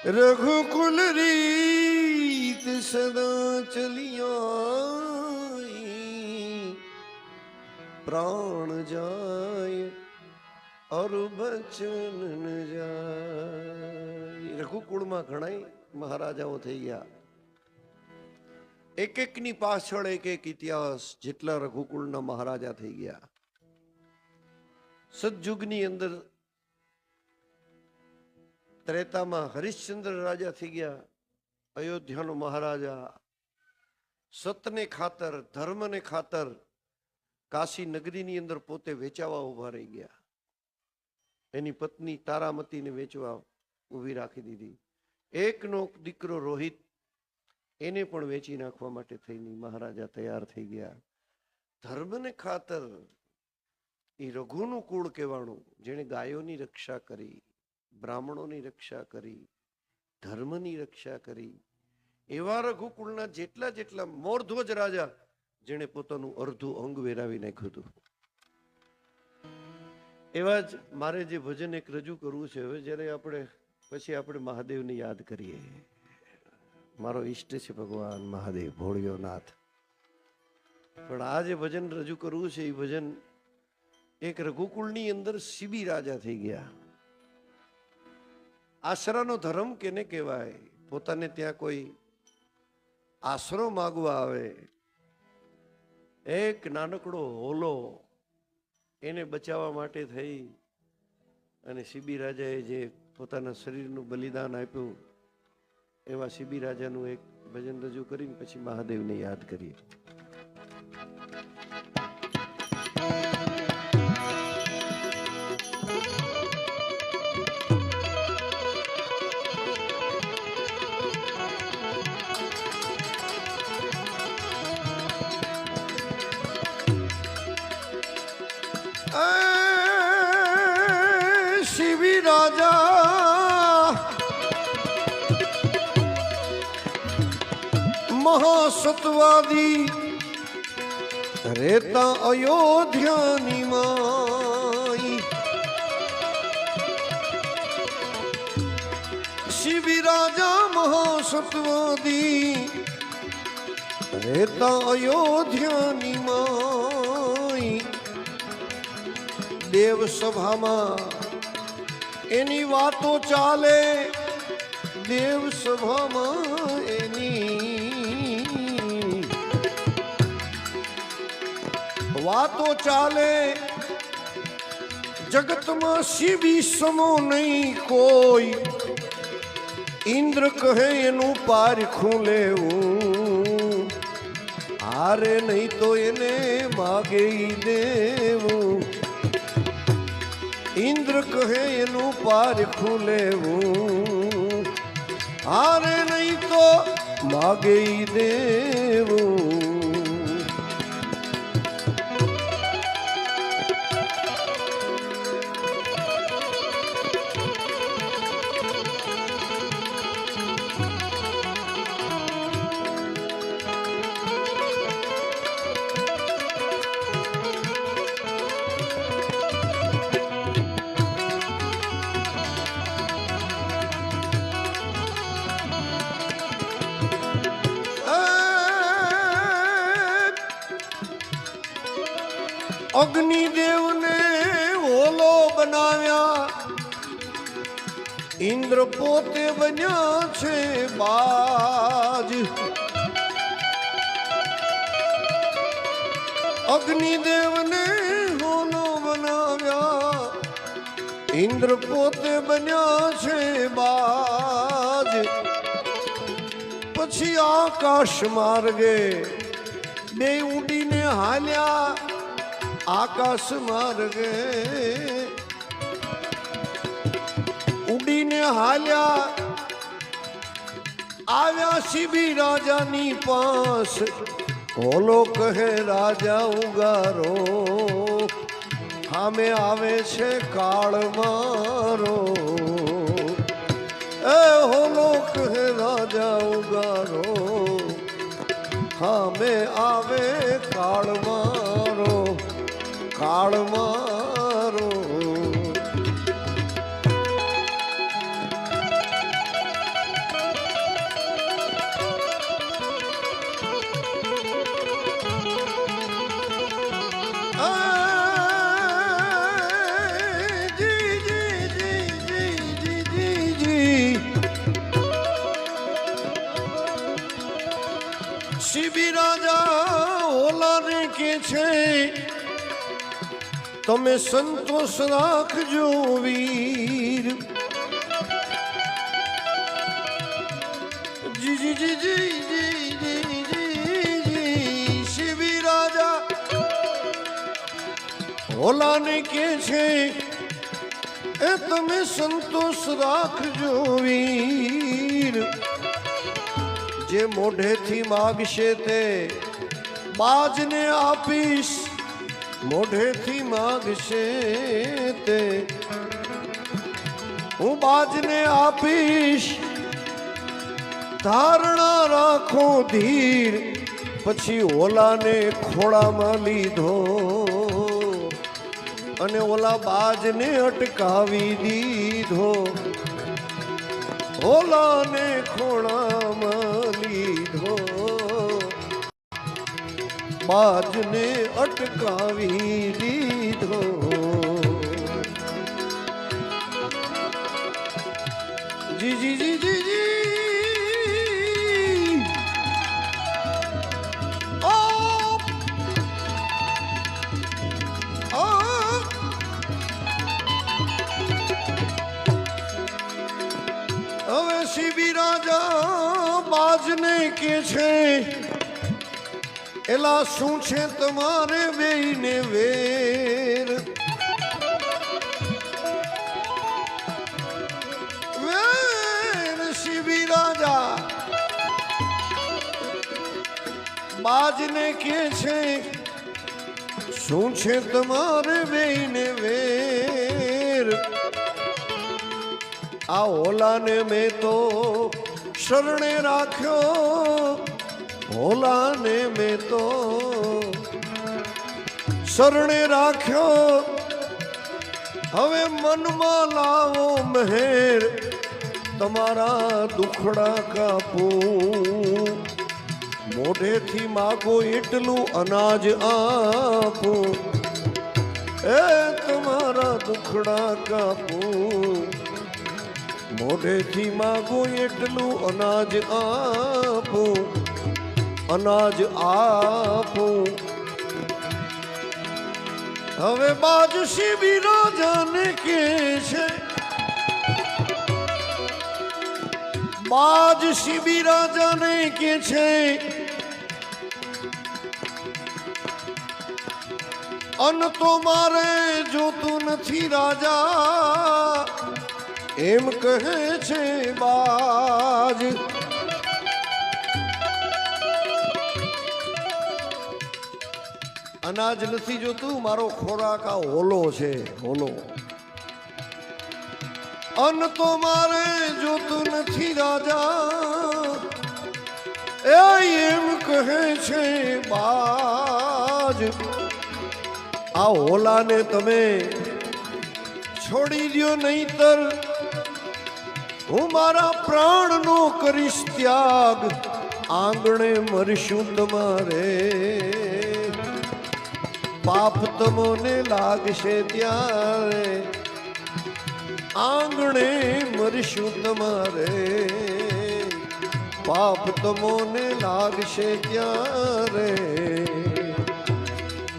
रघुकुल रीत सदा चलिया प्राण जाय और बचन न जाय। रघुकुल में घणाय महाराजाओ थई गया। एक एक नी पाछळ एक एक इतिहास जेटला रघुकुल ना महाराजा थई गया। सतयुगनी अंदर त्रेता में हरिश्चंद्र राजा थी गया, अयोध्या नो महाराजा। सतने खातर धर्म ने खातर काशी नगरी नी अंदर पोते वेचावा उभा रही गया। एनी पत्नी तारामती ने वेचवा उभी राखी दीधी। एक नो दीकरो रोहित एने पण वेची नाखवा माटे थईने महाराजा तैयार थई गया। धर्म ने खातर ई रघुनु कूळ कहेवाणुं, जेणे गायोनी रक्षा करी, ब्राह्मणोनी रक्षा करी, धर्मनी रक्षा करी, एवा रघुकुलना जेटला जेटला मोरध्वज राजा जेणे पोतानुं अर्धुं अंग वेरावी नाख्युं हतुं। एवा ज मारे जे भजन एक रजू करवुं छे। हवे ज्यारे आपणे पछी आपणे महादेवने याद करीए। मारो इष्ट छे भगवान महादेव भोळियोनाथ। पण आ जे भजन रजू करवुं छे ए भजन एक रघुकुलनी अंदर सीबी राजा थई गया। आसरानो धर्म केने कहेवाय? पोताने त्यां कोई आसरो मागवा आवे, एक नानकड़ो होलो एने बचावा माटे थई अने सीबी राजाए जे पोताना शरीरनुं बलिदान आप्युं, एवा सीबी राजानुं एक भजन रजू करीने पछी महादेवने याद करीए। शिवी राजा महासतवादी रेता अयोध्यानी माई। शिवी राजा महासतवादी रेता अयोध्यानी माई। देव सभा में एनी वातो चाले, देव सभा में एनी वातो चाले। जगत में शिवी समो नहीं कोई, इंद्र कहे एनु पारखूं लेवुं, हारे नहीं तो एने मागे देवुं। इंद्र कहे एनु पारखूं लेवुं, हारे नहीं तो मागे देवुं। अग्निदेव ने ओलो बनाव्या, इंद्र पोते बन्या छे बाज। अग्निदेव ने ओलो बनाव्या, इंद्र पोते बन्या छे बाज। पछी आकाश मार्गे बे उडीने हाल्या, आकाश मार्गे उडीने हाल्या। आव्या शिवी राजानी पास, ओलो कहे राजा उगारो, हामे आवे छे काळ मारो। ए होलो कहे राजा उगारो, हामे आवे काळ मारो, काळ मारो। છે તમે સંતોષ રાખજો વીર. જી જી જી જી જી જી જી શિવી રાજા ઓલાને કે છે એ તમે સંતોષ રાખજો વીર. જે મોઢેથી માગશે તે બાજને આપીશ, મોઢેથી માગશે તે હું બાજને આપીશ. ધારણા રાખો ધીર, પછી ઓલાને ખોળામાં લીધો અને ઓલા બાજને અટકાવી દીધો. ઓલાને ખોળામાં લીધો, બાજને અટકાવી દીધો. જી જી જી જી જી હવે શિબી રાજા બાજને કે છે એલા શું છે તમારે બેયને વેર. વેર શિબી રાજા બાજને કે છે શું છે તમારે બેયને વેર. આ ઓલાને મેં તો શરણે રાખ્યો, ઓલાને મેં તો શરણે રાખ્યો. હવે મનમાં લાવો મહેર, તમારા દુખડા કાપું. મોઢેથી માગો એટલું અનાજ આપું, એ તમારા દુખડા કાપું. મોઢેથી માગો એટલું અનાજ આપું, અનાજ આપું. હવે બાજ શિબી રાજાને કે છે, બાજ શિબી રાજાને કે છે અન તો મારે જોતું નથી રાજા, એમ કહે છે બાજ. અનાજ નથી જોતું, મારો ખોરાક આ હોલો છે, હોલો. અન્ન તો મારે જોતું નથી રાજા, એમ કહે છે બાજ. આ હોલાને તમે છોડી દ્યો, નહીતર હું મારા પ્રાણનો કરીશ ત્યાગ. આંગણે મરશું તમારે, પાપ તમને લાગશે ત્યારે. આંગણે મરશું તમારે, પાપ તમને લાગશે ત્યારે.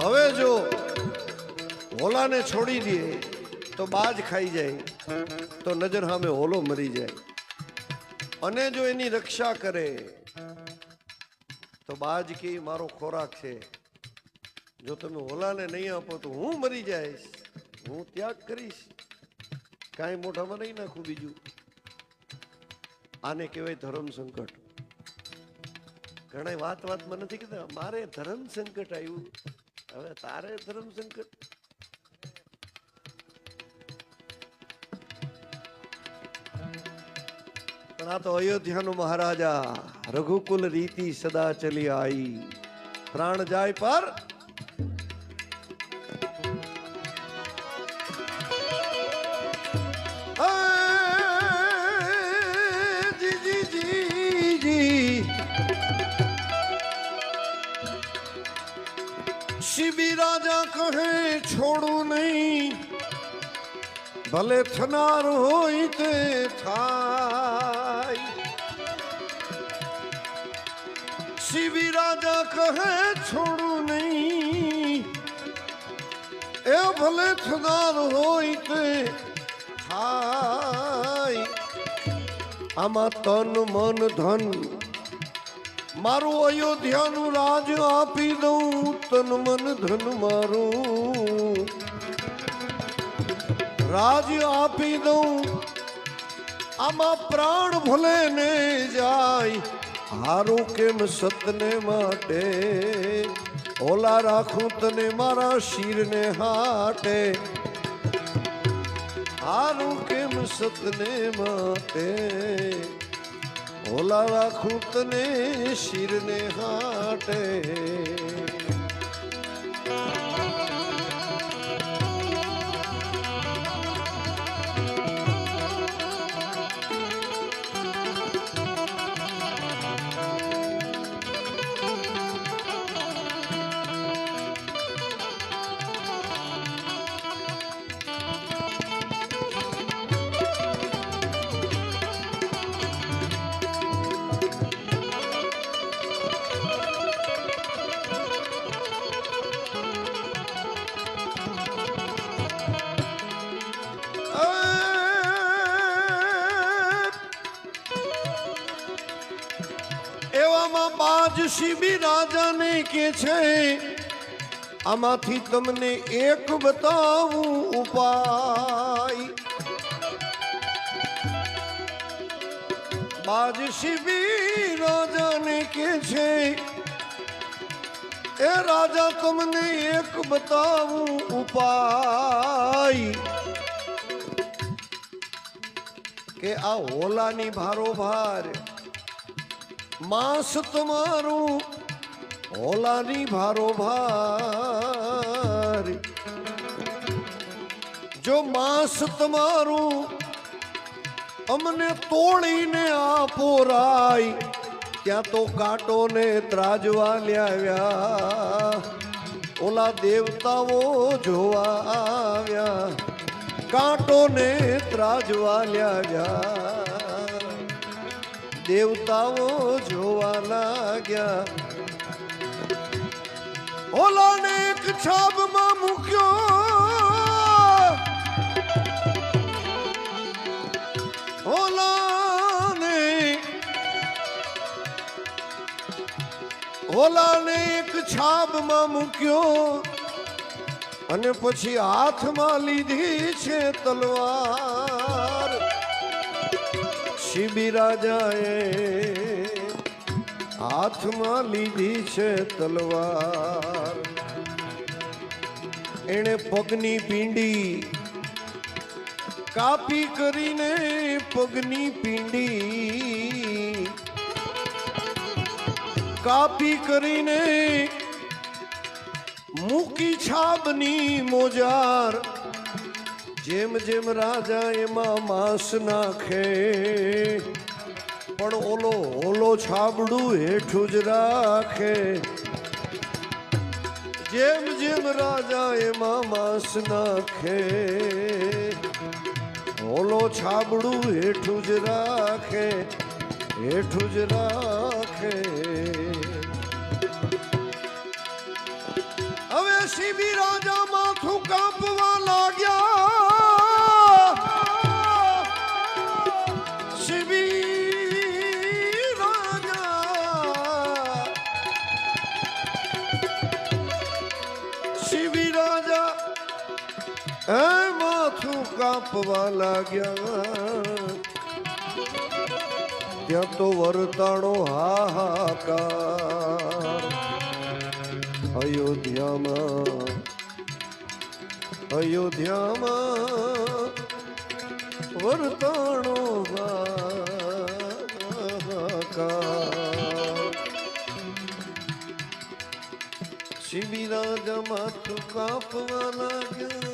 હવે જો હોલાને છોડી દે તો બાજ ખાઈ જાય, તો નજર સામે હોલો મરી જાય. અને જો એની રક્ષા કરે તો બાજ કે મારો ખોરાક છે, જો તમે હોલાને નહીં આપો તો હું મરી જઈશ, હું ત્યાગ કરીશ, કાંઈ મોઢામાં નહીં નાખું બીજું. આને કહેવાય ધર્મ સંકટ. ઘણા વાત વાતમાં નથી કહેતા મારે ધર્મ સંકટ આવ્યું, હવે તારે ધર્મ સંકટ. પણ આ તો અયોધ્યાનો મહારાજા, રઘુકુલ રીતિ સદા ચલી આવી. પ્રાણ જાય પર શિબી રાજા કહે છોડું નહીં, ભલે થનાર હોય તે થાય. શિબી રાજા કહે છોડું નહીં, એ ભલે થનાર હોય તે થાય, આમાં તન મન ધન મારું અયોધ્યાનું રાજ આપી દઉં, તન મન ધન મારું રાજ આપી દઉં, આમાં પ્રાણ ભલે ને જાય, હારું કેમ સતને માટે ઓલા રાખું તને મારા શિરને હાટે, હારું કેમ સતને માટે ઓલા રાખું તને શિરને હાટે. બાજ શિબી રાજાને કે છે, આમાંથી તમને એક બતાવું ઉપાય. બાજ શિબી રાજાને કે છે, એ રાજા તમને એક બતાવું ઉપાય, કે આ હોલાની ભારોભાર માંસ તમારું હોલાની ભારોભાર, જો માંસ તમારું અમને તોડીને આપો રાય, ત્યાં તો કાંટોને ત્રાજવા લાવ્યા, ઓલા દેવતાઓ જોવા આવ્યા, કાંટોને ત્રાજવા લાવ્યા, દેવતાઓ જોવા લાગ્યા. ઓલાને એક છાબમાં મૂક્યો, ઓલાને એક છાબમાં મૂક્યો, અને પછી હાથમાં લીધી છે તલવાર. શિબી રાજાએ હાથમાં લીધી છે તલવાર, એણે પગની પીંડી કાપી કરીને, પગની પીંડી કાપી કરીને મૂકી છાબની મોજાર. જેમ જેમ રાજા એમાં માંસ નાખે, પણ ઓલો ઓલો છાબડું હેઠું જ રાખે. જેમ જેમ રાજા એમાં માંસ નાખે, ઓલો છાબડું હેઠું જ રાખે, હેઠું જ રાખે. હવે શિબી રાજા માથું કાપવા લાગ્યા. શિબી રાજા માથું કાપવા લાગ્યા, ત્યાં તો વર્તાણો હાહાકાર. અયોધ્યામાં વર્તાણો હાહાકાર. શિબી રાજા માથું કાપવા લાગ્યા.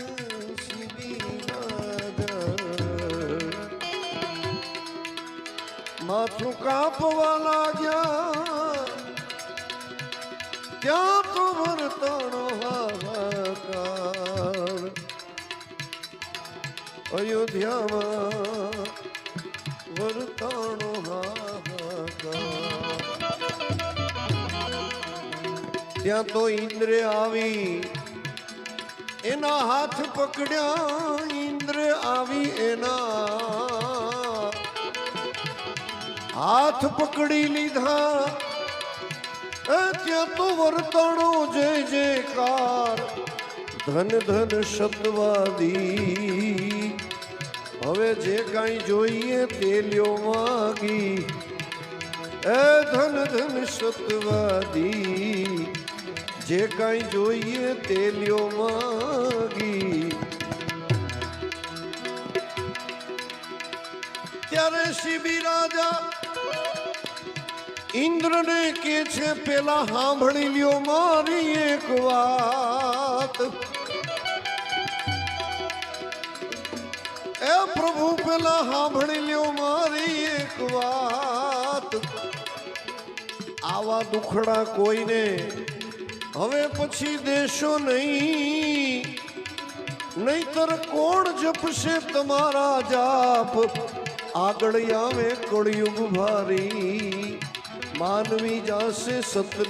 શિબી રાજા માથું કાપવા લાગ્યા, ત્યાં તો વર્તાણો હાહાકાર. અયોધ્યામાં વર્તાણો હાહાકાર. ત્યાં તો ઇન્દ્રે આવી એના હાથ પકડ્યા ઇન્દ્ર આવી એના હાથ પકડી લીધા ત્યાં તો વર્તાણો જય જયકાર ધન ધન સતવાદી હવે જે કાંઈ જોઈએ તે લ્યો માગી એ ધન ધન સતવાદી જે કાંઈ જોઈએ તે લ્યો માગી ત્યારે શિબી રાજા ઇન્દ્રને કે છે પેલા સાંભળી લ્યો મારી એક વાત એ પ્રભુ પેલા સાંભળી લ્યો મારી એક વાત આવા દુખડા કોઈને હવે પછી દેશો નહીં નહીતર કોણ જપશે તમારા જાપ આગળ આવે કળિયુગ ભારી માનવી જાશે સત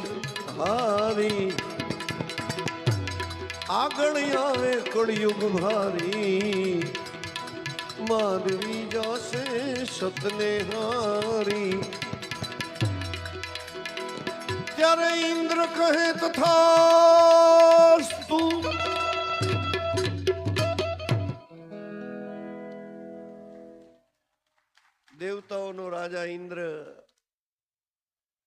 હારી આગળ આવે કળિયુગ ભારી માનવી જાશે સતને હારી ત્યારે ઇન્દ્ર કહે તથાસ્તુ દેવતાઓનો રાજા ઇન્દ્ર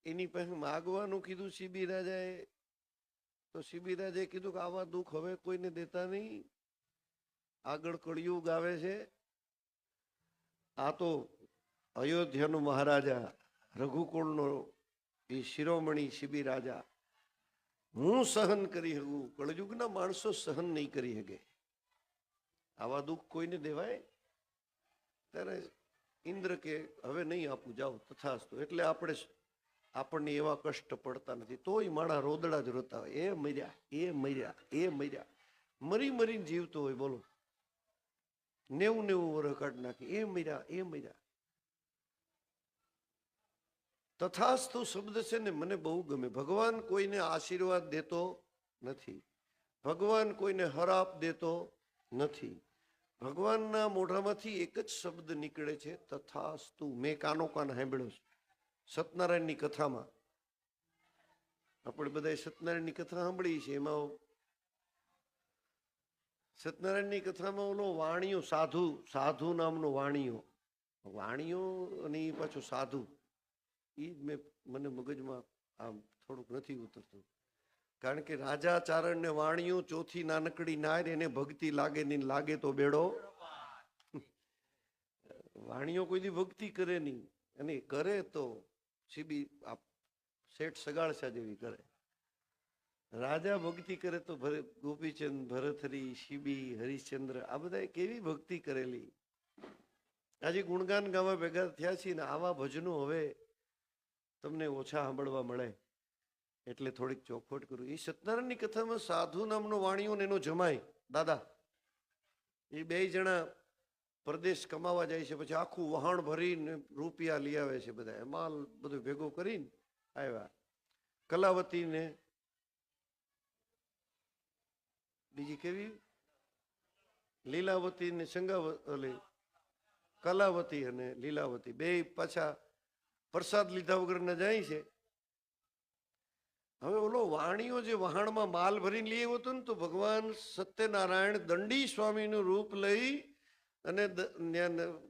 એની પાસે માગવાનું કીધું શિબી રાજાએ તો શિબી રાજાએ કીધું કે આવા દુઃખ હવે કોઈને દેતા નહીં આગળ કળિયુગ આવે છે આ તો અયોધ્યાનો મહારાજા રઘુકુળનો એ શિરોમણી શિબી રાજા હું સહન કરી શકું કળયુગના માણસો સહન નહીં કરી શકે આવા દુઃખ કોઈને દેવાય ત્યારે ઇન્દ્ર કે હવે નહીં આપું જાઓ તથાસ્તુ એટલે આપણને એવા કષ્ટ પડતા નથી તોય માણા રોદડા જ રોતા હોય એ મર્યા એ મર્યા એ મર્યા મરી મરીને જીવતો હોય બોલો 90 વર્ષ કાઢી નાખી એ મર્યા તથાસ્તુ શબ્દ છે ને મને બહુ ગમે ભગવાન કોઈને આશીર્વાદ દેતો નથી ભગવાન કોઈને હરાપ દેતો નથી ભગવાનના મોઢામાંથી એક જ શબ્દ નીકળે છે તથાસ્તુ મેં કાનો કાન સાંભળ્યો છે સત્યનારાયણની કથામાં આપણે બધા સત્યનારાયણની કથા સાંભળી છે એમાં સત્યનારાયણની કથામાં ઓલો વાણિયો સાધુ નામનો વાણિયો અને એ પાછો સાધુ એ જ મને મગજમાં આમ થોડુંક નથી ઉતરતું કારણ કે રાજા ચારણ ને વાણિયું ચોથી નાનકડી નાર એને ભક્તિ લાગે નહીં લાગે તો બેડો વાણિયો કોઈ દી ભક્તિ કરે નહીં અને કરે તો સીબી શેઠ સગાળસા જેવી કરે રાજા ભક્તિ કરે તો ગોપીચંદ ભરથરી શિબી હરિશ્ચંદ્ર આ બધા કેવી ભક્તિ કરેલી આજે ગુણગાન ગાવા ભેગા થયા છીએ ને આવા ભજનો હવે તમને ઓછા સાંભળવા મળે એટલે થોડીક ચોખવટ કરું એ સત્યનારાયણની કથામાં સાધુ નામનો વાણિયો ને એનો જમાય દાદા એ બે જણા પરદેશ કમાવા જાય છે પછી આખું વહાણ ભરીને રૂપિયા લઈ આવે છે બધા માલ બધું ભેગો કરીને આવ્યા કલાવતી ને બીજી કેવી લીલાવતી ને કલાવતી અને લીલાવતી બે પાછા પ્રસાદ લીધા વગર ના જાય છે હવે ઓલો વાણિયો જે વહાણમાં માલ ભરીને લઈ આવ્યો હતો ને તો ભગવાન સત્યનારાયણ દંડી સ્વામીનું રૂપ લઈ અને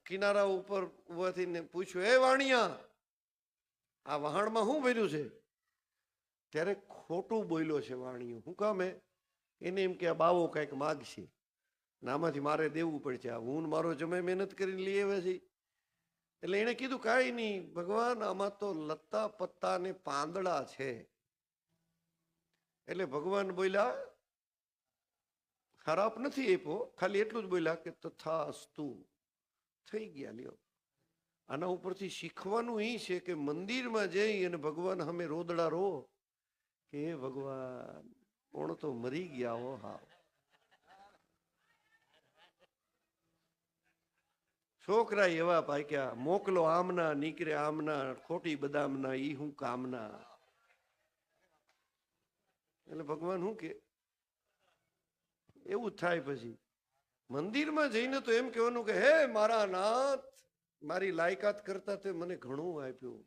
કિનારા ઉપર ઉભા થઈને પૂછ્યું એ વાણિયા આ વહાણમાં શું ભર્યું છે ત્યારે ખોટું બોલ્યો છે વાણિયો શું કામ એને એમ કે આ બાવો કઈક માગશે આમાંથી મારે દેવું પડશે હું મારો જમે મહેનત કરીને લઈ આવ્યા છે એટલે એને કીધું કાંઈ નહીં ભગવાન આમાં તો લત્તા પત્તા ને પાંદડા છે એટલે ભગવાન બોલ્યા ખરાબ નથી આપ્યો ખાલી એટલું જ બોલ્યા કે તથાસ્તુ થઈ ગયા લ્યો આના ઉપરથી શીખવાનું એ છે કે મંદિરમાં જઈ અને ભગવાન અમે રોદડા રો કે ભગવાન કોણ તો મરી ગયા હો હા છોકરા એવા પાક્યા મોકલો આમના નીકળે આમના ખોટી બદામના ઈ હું કામના એટલે ભગવાન શું કે એવું જ થાય. પછી મંદિરમાં જઈને તો એમ કહેવાનું કે હે મારા નાથ, મારી લાયકાત કરતા તે મને ઘણું આપ્યું,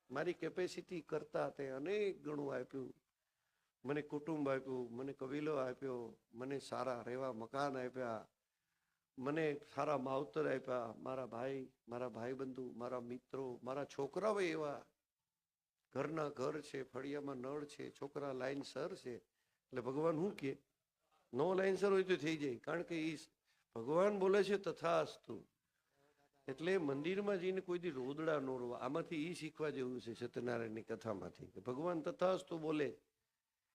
મારી કેપેસિટી કરતા તે અનેક ગણું આપ્યું, મને કુટુંબ આપ્યું, મને કબીલો આપ્યો, મને સારા રહેવા મકાન આપ્યા, મને સારા માવતર આપ્યા, મારા ભાઈબંધુ, મારા મિત્રો, મારા છોકરાઓ એવા, ઘરના ઘર છે, ફળિયામાં નળ છે, છોકરા લાઈનસર છે. એટલે ભગવાન શું કે નો લાઈનસર હોય તો થઈ જાય, કારણ કે એ ભગવાન બોલે છે તથાસ્તુ. એટલે મંદિરમાં જઈને કોઈ દી રોદડા નો રોવા. આમાંથી એ શીખવા જેવું છે સત્યનારાયણની કથામાંથી કે ભગવાન તથાસ્તુ બોલે.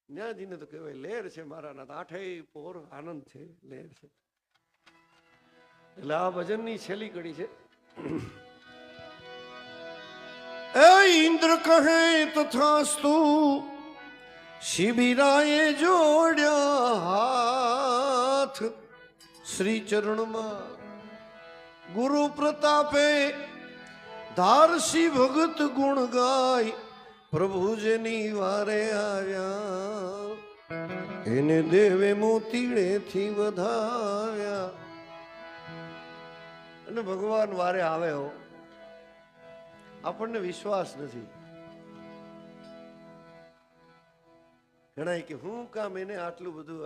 ત્યાં જઈને તો કહેવાય લેર છે મારા નાથ, આઠેય પોર આનંદ છે, લેર છે. એટલે આ ભજનની છેલ્લી કડી છે. એ ઇન્દ્ર કહે તથાસ્તુ, શિબિરાએ જોડ્યા હાથ શ્રી ચરણમાં, ગુરુ પ્રતાપે ધારસી ભગત ગુણ ગાય, પ્રભુ જેની વારે આવ્યા એને દેવે મોતીડેથી વધાવ્યા. અને ભગવાન વારે આવે હો, આપણને વિશ્વાસ નથી. ઘણા કે હું કામ એને આટલું બધું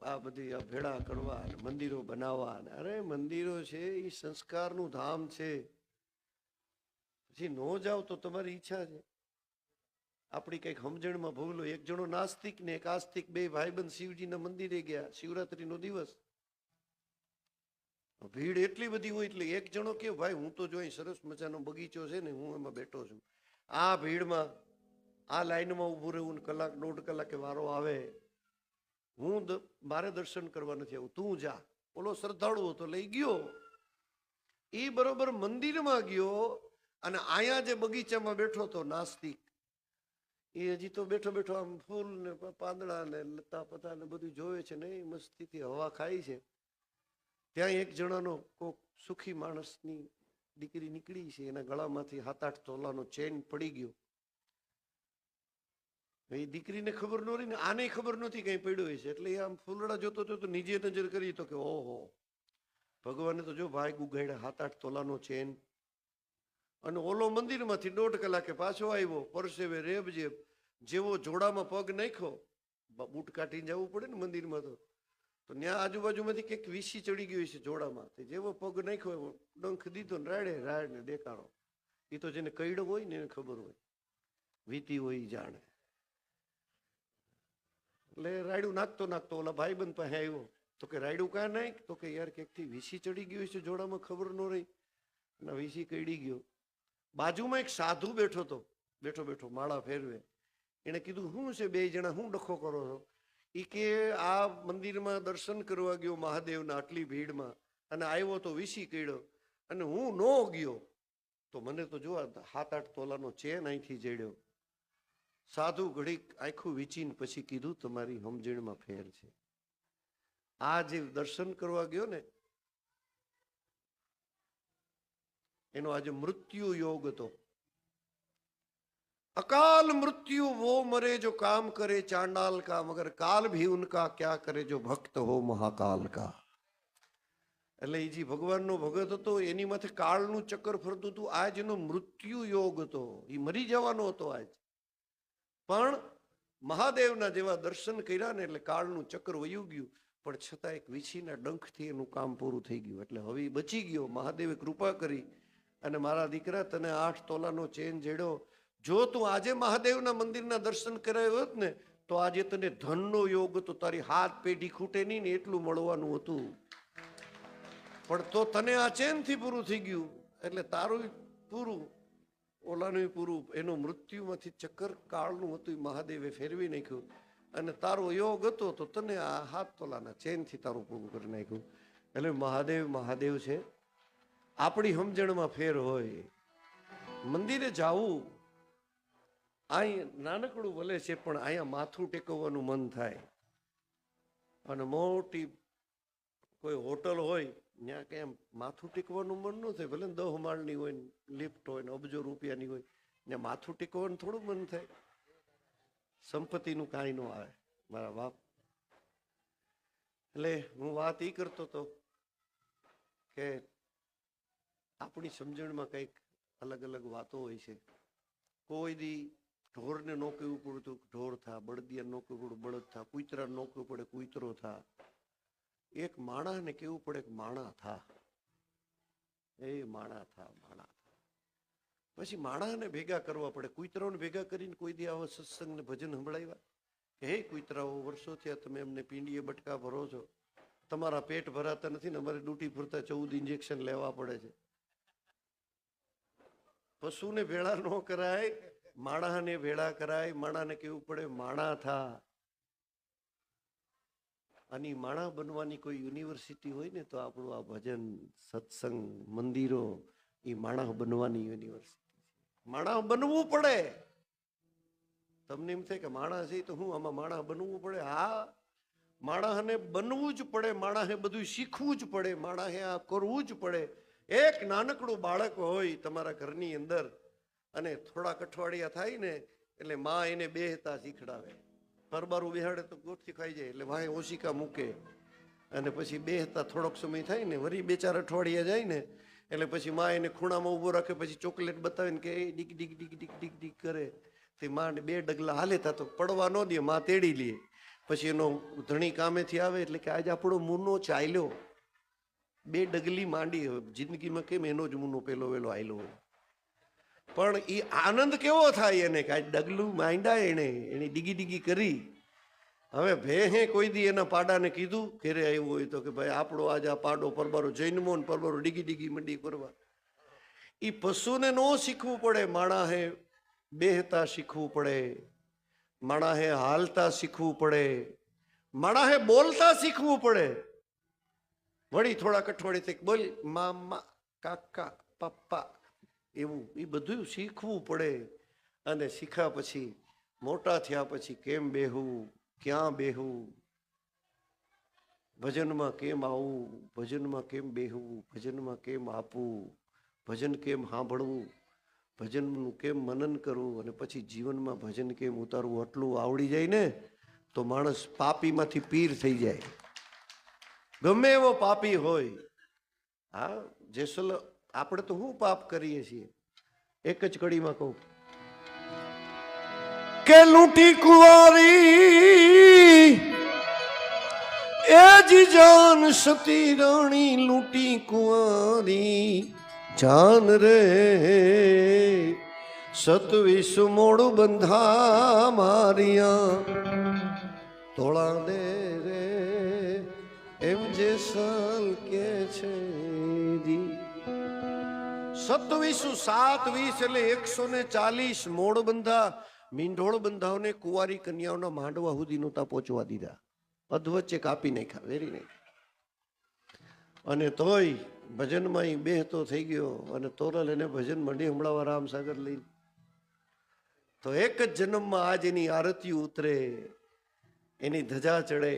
આ બધી ભેળા કરવા, મંદિરો બનાવવા. અરે મંદિરો છે એ સંસ્કારનું ધામ છે. પછી નો જાવ તો તમારી ઈચ્છા છે. આપણી કઈક સમજણમાં ભૂલ હોય. એક જણો નાસ્તિક ને એક આસ્તિક, બે ભાઈબંધ શિવજીના મંદિરે ગયા, શિવરાત્રીનો દિવસ, ભીડ એટલી બધી હોય એટલે એક જણો કે ભાઈ હું તો જોઈ સરસ મજાનો બગીચો છે ને, હું એમાં બેઠો છું, આ ભીડમાં આ લાઈનમાં ઉભું રહેવું ને કલાક દોઢ કલાકે વારો આવે, મારે દર્શન કરવા નથી આવું, તું જા. ઓલો શ્રદ્ધાળુ હતો લઈ ગયો. એ બરોબર મંદિરમાં ગયો અને અહીંયા જે બગીચામાં બેઠો હતો નાસ્તિક, એ હજી તો બેઠો બેઠો આમ ફૂલ ને પાંદડા ને લતા પતા ને બધું જોવે છે ને મસ્તીથી હવા ખાય છે. ત્યાં એક જણાનો કોક સુખી માણસની દીકરી નીકળી છે, એના ગળામાંથી 7-8 તોલાનો ચેન પડી ગયો. એ દીકરીને ખબર ન રહી ને આને ખબર નથી કઈ પડ્યું હોય છે. એટલે એ આમ ફૂલડા જોતો હતો તો નીચે નજર કરી તો કે ઓહો, ભગવાને તો જો ભાઈ ઉગાડ્યા 7-8 તોલાનો ચેન. અને ઓલો મંદિરમાંથી 1.5 કલાકે પાછો આવ્યો, પરસેવે રેબજેબ, જેવો જોડામાં પગ નાખ્યો, બૂટ કાઢીને જવું પડે ને મંદિરમાં, તો ત્યાં આજુબાજુમાંથી કંઈક વીસી ચડી ગયું છે જોડામાં. જેવો પગ નાખ્યો એવો ડંખ દીધો ને રાડે ને દેખાડો. એ તો જેને કઈડો હોય ને એને ખબર હોય, વીતી હોય જાણે. એટલે રાયડું નાખતો ઓલા ભાઈબંધ પાસે આવ્યો તો કે રાયડું કાં નાખ? તો કે યાર ક્યાંકથી વીસી ચડી ગયું છે જોડામાં, ખબર ન રહી અને વીસી કઈડી ગયો. બાજુમાં એક સાધુ બેઠો હતો, બેઠો બેઠો માળા ફેરવે. એને કીધું શું છે બે જણા શું ડખો કરો છો? એ કે આ મંદિરમાં દર્શન કરવા ગયો મહાદેવના આટલી ભીડમાં અને આવ્યો તો વીસી કઈડ્યો, અને હું નો ગયો તો મને તો જો 7-8 તોલાનો ચેન અહીંથી જડ્યો. સાધુ ઘડીક આખું વીચીને પછી કીધું તમારી સમજણમાં ફેર છે. આ જે દર્શન કરવા ગયો ને એનો આજે મૃત્યુ યોગ હતો. अकाल मृत्यु वो मरे जो काम करे चांडाल का, मगर काल भी उनका क्या करे जो भक्त हो महाकाल का. એટલે એ જે ભગવાનનો ભગત હતો એની માથે કાળનું ચક્કર ફરતું હતું. આજ એનો મૃત્યુ યોગ હતો, એ મરી જવાનો હતો આજ. પણ મહાદેવના જેવા દર્શન કર્યા ને એટલે કાળનું ચક્કર વયું ગયું. પણ છતાં એક વીછીના ડંખથી એનું કામ પૂરું થઈ ગયું. એટલે હવે બચી ગયો. મહાદેવે કૃપા કરી અને મારા દીકરા તને 8 તોલાનો ચેન જડ્યો. જો તું આજે મહાદેવના મંદિરના દર્શન કરાયો હોત ને તો આજે તને ધનનો યોગ હતો, તારી હાથ પેઢી ખૂટે નહીં ને એટલું મળવાનું હતું. પણ તો તને આ ચેનથી પૂરું થઈ ગયું એટલે તારું પૂરું, ઓલાનું પૂરું. એનું મૃત્યુમાંથી ચક્કર કાળનું હતું મહાદેવે ફેરવી નાખ્યું અને તારો યોગ હતો તો તને આ 7 તોલાના ચેનથી તારું પૂરું કરી નાખ્યું. એટલે મહાદેવ મહાદેવ છે. આપણી સમજણમાં ફેર હોય. મંદિરે જાવું અહીં નાનકડું ભલે છે પણ અહીંયા માથું ટેકવવાનું મન થાય. અને મોટી કોઈ હોટલ હોય ત્યાં કેમ માથું ટેકવાનું મન ન થાય. ભલે 10 માળની હોય ને લિફ્ટ હોય ને અબજો રૂપિયાની હોય, ને માથું ટેકવાનું થોડું મન થાય. સંપત્તિનું કાંઈ ન આવે મારા બાપ. એટલે હું વાત એ કરતો હતો કે આપણી સમજણમાં કંઈક અલગ અલગ વાતો હોય છે. કોઈ દી ઢોરને નો કહેવું પડતું ઢોર થા, બળદિયા નો કહેવું પડે બળદ થા, કૂતરા નો કહેવું પડે કૂતરો થા. એક માણસને કેવું પડે કે માણા થા, એ માણા થા, માણા થા. પછી માણાને ભેગા કરવા પડે. કૂતરાઓને ભેગા કરીને કોઈ દી આવા સત્સંગ ને ભજન સંભળાવ્યા કે હે કૂતરાઓ, વર્ષો થયા તમે અમને પીંડીએ બટકા ભરો છો, તમારા પેટ ભરાતા નથી ને અમારે ડ્યુટી પૂરતા 14 ઇન્જેક્શન લેવા પડે છે. પશુને ભેળા ન કરાય, માણાને ભેળા કરાય. માણાને કેવું પડે માણા થા. અને માણા બનવાની કોઈ યુનિવર્સિટી હોય ને તો આપણું આ ભજન સત્સંગ મંદિરો એ માણા બનવાની યુનિવર્સિટી છે. માણા બનવું પડે. તમને એમ થાય કે માણા છે તો હું આમાં માણા બનવું પડે? હા, માણસને બનવું જ પડે. માણસે બધું શીખવું જ પડે. માણસે આ કરવું જ પડે. એક નાનકડું બાળક હોય તમારા ઘરની અંદર અને થોડાક અઠવાડિયા થાય ને એટલે માં એને બેહતા શીખડાવે. પરબારું બેહાડે તો ગોઠથી ખાઈ જાય એટલે વાંહે ઓશિકા મૂકે અને પછી બેહતા થોડોક સમય થાય ને વળી 2-4 અઠવાડિયા જાય ને એટલે પછી માં એને ખૂણામાં ઊભો રાખે. પછી ચોકલેટ બતાવીને કે એ ડીક ડીક ડીક ડીક ડીક ડીક કરે. તે માં 2 ડગલા હાલેતા તો પડવા ન દે, માં તેડી લે. પછી એનો ધણી કામેથી આવે એટલે કે આજ આપણો મૂનો ચાલ્યો. 2 ડગલી માંડી. જિંદગીમાં કેમ એનો જ મૂનો પેલો વેલો આયલો હોય. પણ એ આનંદ કેવો થાય એને કે આજ ડગલું માંડ્યા એને ડીગી ડીગી કરી. હવે ભેહે કોઈ દી એના પાડાને કીધું ઘેરે આવ્યું હોય તો કે ભાઈ આપણો આજ આ પાડો પરબારો જૈનમો ને પરબારો ડીગી ડીગી મંડી કરવા. એ પશુને ન શીખવું પડે. માણાહે બેહતા શીખવું પડે. માણાહે હાલતા શીખવું પડે. માણાહે બોલતા શીખવું પડે. વળી થોડાક અઠવાડિયે બોલ મામા કાકા પપ્પા એવું એ બધું શીખવું પડે. અને શીખ્યા પછી મોટા થયા પછી કેમ બેહવું, ક્યાં બેહવું, ભજનમાં કેમ આવવું, ભજનમાં કેમ બેહવું, ભજનમાં કેમ આપવું, ભજન કેમ સાંભળવું, ભજનનું કેમ મનન કરવું અને પછી જીવનમાં ભજન કેમ ઉતારવું. આટલું આવડી જાય ને તો માણસ પાપીમાંથી પીર થઈ જાય. ગમે એવો પાપી હોય. હા, જેસલ આપણે તો શું પાપ કરીએ છીએ? એક જ કડીમાં કહું કે લૂંટી કુંવારી એ જી જાન સતી રાણી, લૂંટી કુંવારી જાન રે 27 મોડ બંધા મારિયા તોળા દે રે એમ જેસલ કે છે જી. 27 7 20 એટલે 140 મોડ બંધા મીંઢોળ બંધાઓને કુંવારી કન્યાઓના માંડવા સુધી નહોતા પહોંચવા દીધા. અધવચ્ચે કાપી નાખ્યા, વેરી નાખ્યા. અને તોય ભજનમાં બેહતો થઈ ગયો અને તોરલ એને ભજન મંડી હમણાં રામસાગર લઈ. તો એક જ જન્મમાં આજ એની આરતી ઉતરે, એની ધજા ચડે,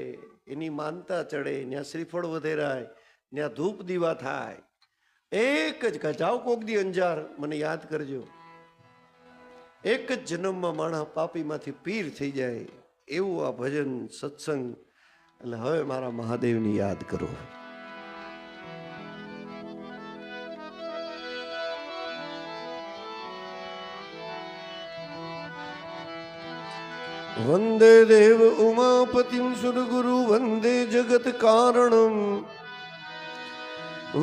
એની માનતા ચડે, ત્યાં શ્રીફળ વધેરાય, ત્યાં ધૂપ દીવા થાય. એક જ જાઓ કોક દી અંજાર મને યાદ કરજો. એક જ જન્મમાં માણસ પાપીમાંથી પીર થઈ જાય એવું આ ભજન સત્સંગ. એટલે હવે મારા મહાદેવની યાદ કરો. વંદે દેવ ઉમાપતિમ સુરગુરુ વંદે જગત કારણમ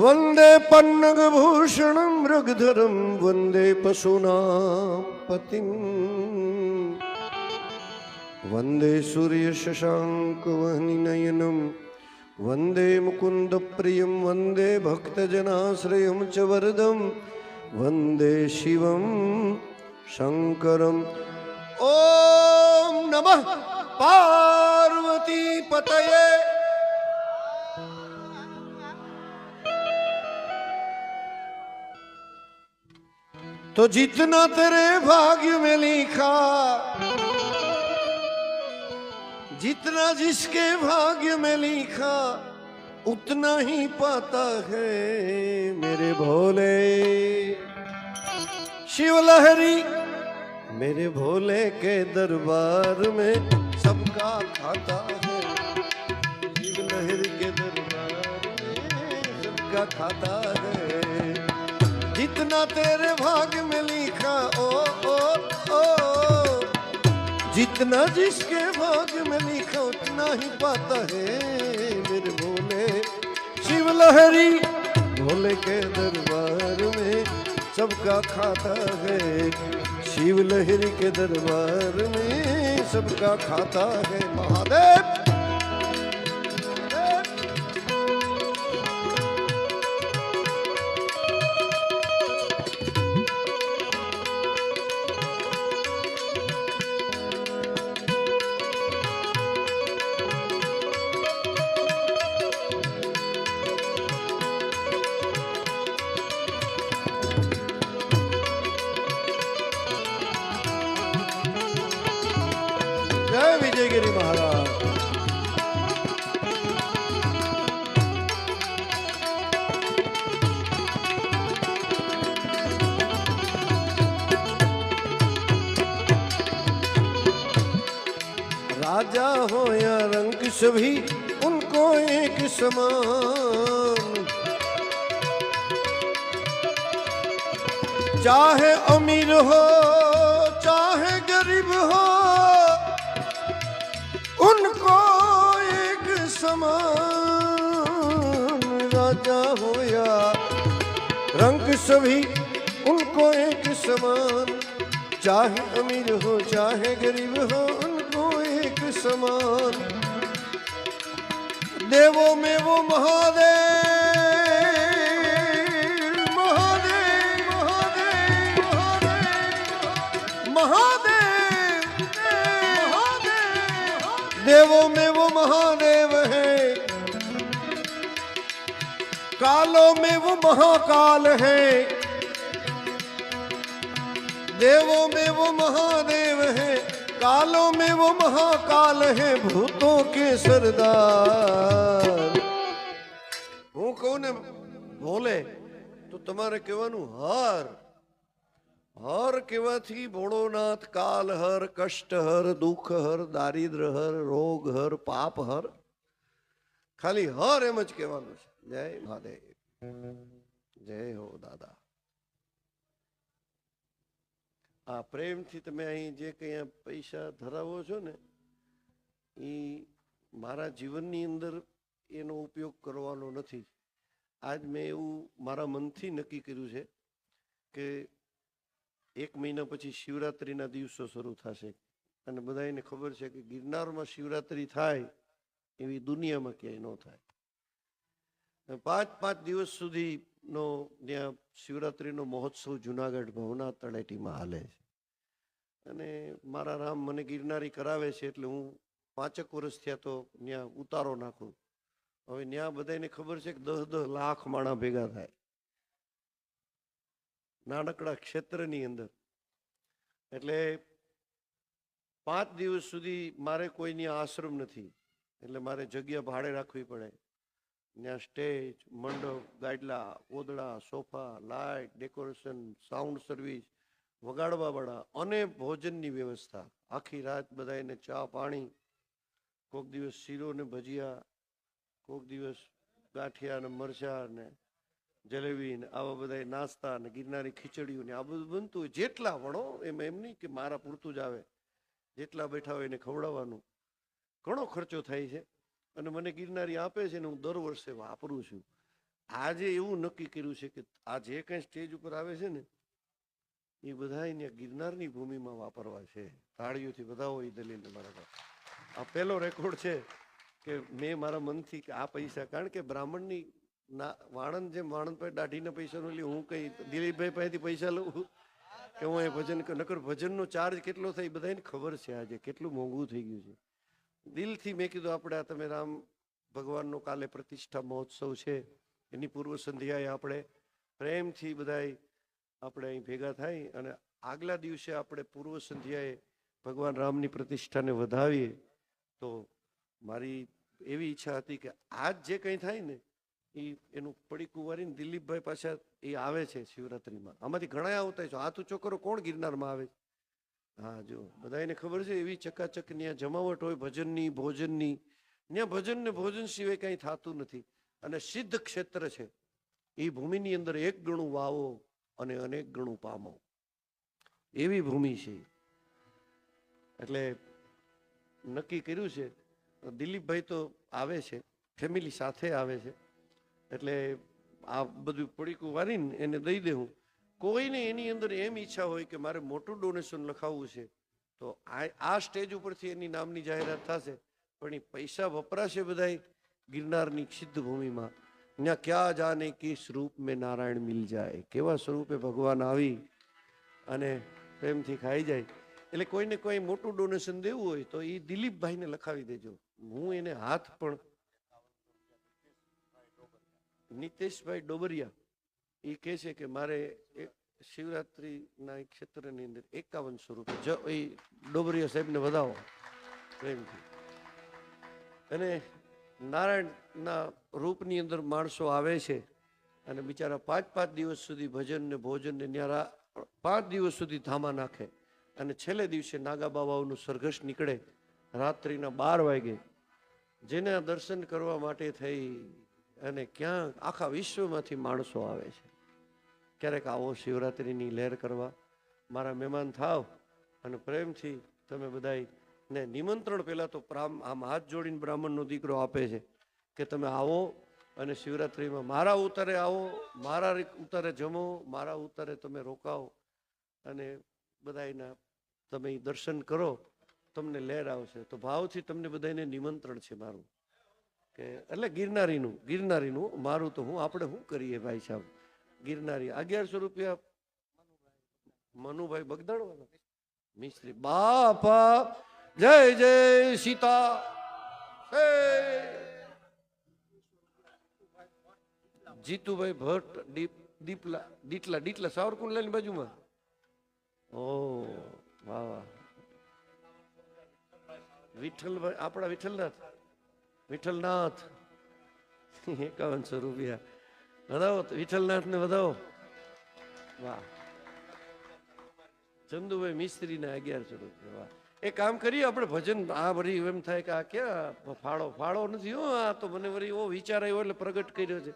વંદે પન્નગ ભૂષણમ મૃગધરમ વંદે પશુનામ પતિમ વંદે સૂર્ય શશાંક વહનિ નયનમ વંદે મુકુંદ પ્રિયમ વંદે ભક્તજનાશ્રયમ ચ વરદમ વંદે શિવમ શંકરમ. ઓમ નમઃ પાર્વતી પતયે. तो जितना तेरे भाग्य में लिखा, जितना जिसके भाग्य में लिखा उतना ही पाता है मेरे भोले शिव लहरी. मेरे भोले के दरबार में सबका खाता है शिव लहरी. सबका खाता है। जितना तेरे भाग्य में लिखा ओ ओ ओ, जितना जिसके भाग्य में लिखा उतना ही पाता है मेरे भोले। शिव लहरी भोले के दरबार में सबका खाता है। शिव लहरी के दरबार में सबका खाता है। महादेव जय विजयगिरी महाराज। राजा हो या रंग सभी उनको एक समान, चाहे अमीर हो चाहे गरीब हो उनको एक समान। राजा हो या रंग सभी उनको एक समान, चाहे अमीर हो चाहे गरीब हो उनको एक समान। देवों में वो महादेव महादेव महादेव महादेव महादेव महादेव, देवों में वो महादेव है, कालों में वो महाकाल है। देवों में वो महादेव है, कालों में वो महाकाल है, भूतों के सरदार। હું કહું ને ભોલે તો તમારે કહેવાનું હર હર કહેવાથી ભોળોનાથ કાલ હર, કષ્ટ હર, દુઃખ હર, દારિદ્ર હર, રોગ હર, પાપ હર, ખાલી હર એમ જ કહેવાનું છે। જય મહાદેવ, જય હો દાદા। આ પ્રેમથી તમે અહીં જે કંઈ પૈસા ધરાવો છો ને એ મારા જીવનની અંદર એનો ઉપયોગ કરવાનો નથી। આજ મેં એવું મારા મનથી નક્કી કર્યું છે કે 1 મહિના પછી શિવરાત્રિના દિવસો શરૂ થશે અને બધાને ખબર છે કે ગિરનારમાં શિવરાત્રિ થાય એવી દુનિયામાં ક્યાંય ન થાય। 5 દિવસ સુધીનો ત્યાં શિવરાત્રિનો મહોત્સવ જુનાગઢ ભવનાથ તળેટીમાં હાલે છે અને મારા રામ મને ગિરનારી કરાવે છે એટલે હું 5 વર્ષ થયા તો ત્યાં ઉતારો નાખું। હવે ત્યાં બધાને ખબર છે કે 10 લાખ માણા ભેગા થાય નાનકડા ક્ષેત્રની અંદર, એટલે 5 દિવસ સુધી મારે કોઈની આશ્રમ નથી એટલે મારે જગ્યા ભાડે રાખવી પડે। ત્યાં સ્ટેજ, મંડપ, ગાડલા, ઓદડા, sofa, light, decoration, sound service, વગાડવાવાળા અને ભોજનની વ્યવસ્થા। આખી રાત બધાને ચા પાણી, કોઈક દિવસ શીરો ને ભજીયા, કોઈક દિવસ ગાંઠિયા ને મરચાં ને જલેબી ને આવા બધા નાસ્તા ને ગિરનારી ખીચડીઓ ને આ બધું બનતું હોય। જેટલા વણો એમ નહીં કે મારા પૂરતું જ આવે, જેટલા બેઠા હોય એને ખવડાવવાનું। ઘણો ખર્ચો થાય છે અને મને ગિરનારી આપે છે ને હું દર વર્ષે વાપરું છું। આજે એવું નક્કી કર્યું છે કે આ જે કંઈ સ્ટેજ ઉપર આવે છે ને એ બધા અહીંયા ગિરનારની ભૂમિમાં વાપરવા છે। તાળીઓથી બધા હોય દલીલ મારા પાસે। આ પહેલો રેકોર્ડ છે કે મેં મારા મનથી કે આ પૈસા, કારણ કે બ્રાહ્મણની ના વાણંદ જેમ વાણંદ પાસે દાઢીના પૈસા નો લે, હું કઈ દિલીપભાઈ પાસેથી પૈસા લઉં કે હું એ ભજન નકર ભજનનો ચાર્જ કેટલો થાય બધાને ખબર છે આજે કેટલું મોંઘું થઈ ગયું છે। દિલથી મેં કીધું આપણે આ તમે રામ ભગવાનનો કાલે પ્રતિષ્ઠા મહોત્સવ છે એની પૂર્વ સંધ્યાએ આપણે પ્રેમથી બધાય આપણે અહીં ભેગા થાય અને આગલા દિવસે આપણે પૂર્વ સંધ્યાએ ભગવાન રામની પ્રતિષ્ઠાને વધાવીએ। તો મારી એવી ઈચ્છા હતી કે આજ જે કંઈ થાય ને એનું પડીકું વારીને દિલીપભાઈ પાછા એ આવે છે શિવરાત્રિમાં, આમાંથી ઘણા આવતા છે। હાથ ઊંચો કરો, કોણ ગિરનારમાં આવે? હા જો બધાને ખબર છે એવી ચકાચક ત્યાં જમાવટ હોય ભજનની ભોજનની। ત્યાં ભજન ને ભોજન સિવાય કંઈ થતું નથી અને સિદ્ધ ક્ષેત્ર છે। એ ભૂમિની અંદર એક ગણું વાવો અને અનેક ગણું પામો, એવી ભૂમિ છે. એટલે નક્કી કર્યું છે. દિલીપભાઈ તો આવે છે, ફેમિલી સાથે આવે છે, એટલે આ બધું પડીકું વારીને એને દઈ દે. હું કોઈને એની અંદર એમ ઈચ્છા હોય કે મારે મોટું ડોનેશન લખાવવું છે તો આ સ્ટેજ ઉપરથી એની નામની જાહેરાત થશે, પણ એ પૈસા વપરાશે બધા ગિરનારની સિદ્ધ ભૂમિમાં. ત્યાં ક્યાં જાને કિસ રૂપ મેં નારાયણ મિલ જાય, કેવા સ્વરૂપે ભગવાન આવી અને પ્રેમથી ખાઈ જાય. એટલે કોઈને કોઈ મોટું ડોનેશન દેવું હોય તો એ દિલીપભાઈને લખાવી દેજો. હું એને હાથ પણ, નીતેશભાઈ ડોબરિયા એ કહે છે કે મારે શિવરાત્રિના એક ક્ષેત્રની અંદર 5100 રૂપિયા, એ ડોબરિયા સાહેબને વધાવો પ્રેમથી. અને નારાયણના રૂપની અંદર માણસો આવે છે અને બિચારા 5-5 દિવસ સુધી ભજન ને ભોજન ને ન્યારા 5 દિવસ સુધી ધામા નાખે અને છેલ્લે દિવસે નાગા બાબાઓનું સરઘસ નીકળે રાત્રિના 12 વાગે, જેના દર્શન કરવા માટે થઈ અને ક્યાં આખા વિશ્વમાંથી માણસો આવે છે. ક્યારેક આવો શિવરાત્રિની લહેર કરવા, મારા મહેમાન થાવ અને પ્રેમથી તમે બધાય ને નિમંત્રણ. પહેલા તો આમ હાથ જોડીને બ્રાહ્મણનો દીકરો આપે છે કે તમે આવો અને શિવરાત્રિમાં મારા ઉતારે આવો, મારા ઉતારે જમો, મારા ઉતારે તમે રોકાઓ અને બધાયના તમે દર્શન કરો, તમને લહેર આવશે. તો ભાવથી તમને બધાને નિમંત્રણ છે મારું, કે એટલે ગિરનારીનું મારું તો આપણે શું કરીએ ભાઈ સાહેબ. ગિરનારી 1100 રૂપિયા. મનુભાઈ બગદાણ મિસ્ત્રી બાપા, જય જય સીતા. જીતુભાઈ ભટ્ટ દીટલા સાવરકુંડલાની બાજુમાં. ઓ વાહ વાહ. વિઠ્ઠલભાઈ, આપણા વિઠ્ઠલનાથ 5100 રૂપિયા વધાવો. વિઠ્ઠલનાથ ને વધાવો. વાહ. ચંદુભાઈ મિસ્ત્રી ને 1100 રૂપિયા. વાહ. એક કામ કરીએ આપણે ભજન. આ વળી એમ થાય કે આ ક્યાં ફાળો નથી હો, આ તો મને વળી એવો વિચાર આવ્યો એટલે પ્રગટ કર્યો છે.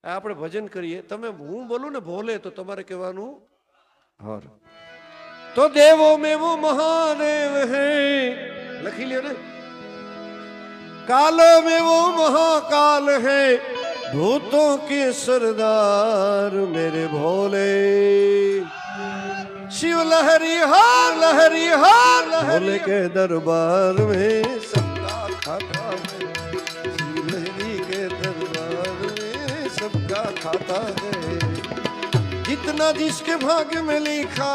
આપણે ભજન કરીએ. તમે હું બોલું ને ભોલે તો તમારે કહેવાનું હર. તો દેવો में वो महादेव है, લખી લ્યો ને. कालो में वो महाकाल है, भूतों के सरदार मेरे भोले. शिव लहरी हार भोले के दरबार में सबका खाता है. शिव लहरी के दरबार में सबका खाता है. जितना जिसके भाग्य में लिखा,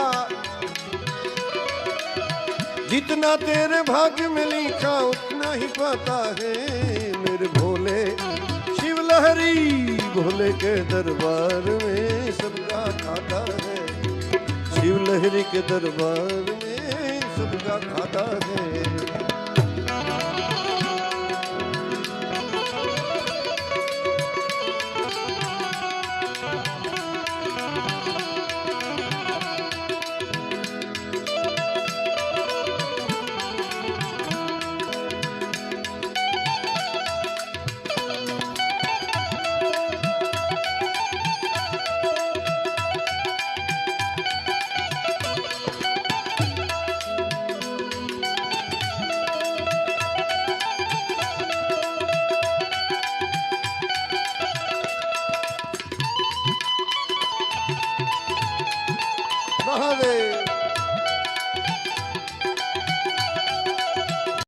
जितना तेरे भाग्य में लिखा उतना ही पाता है मेरे भोले. शिव लहरी भोले के दरबार में सबका खाता है. शिव लहरी के दरबार में सबका खाता है. महादेव.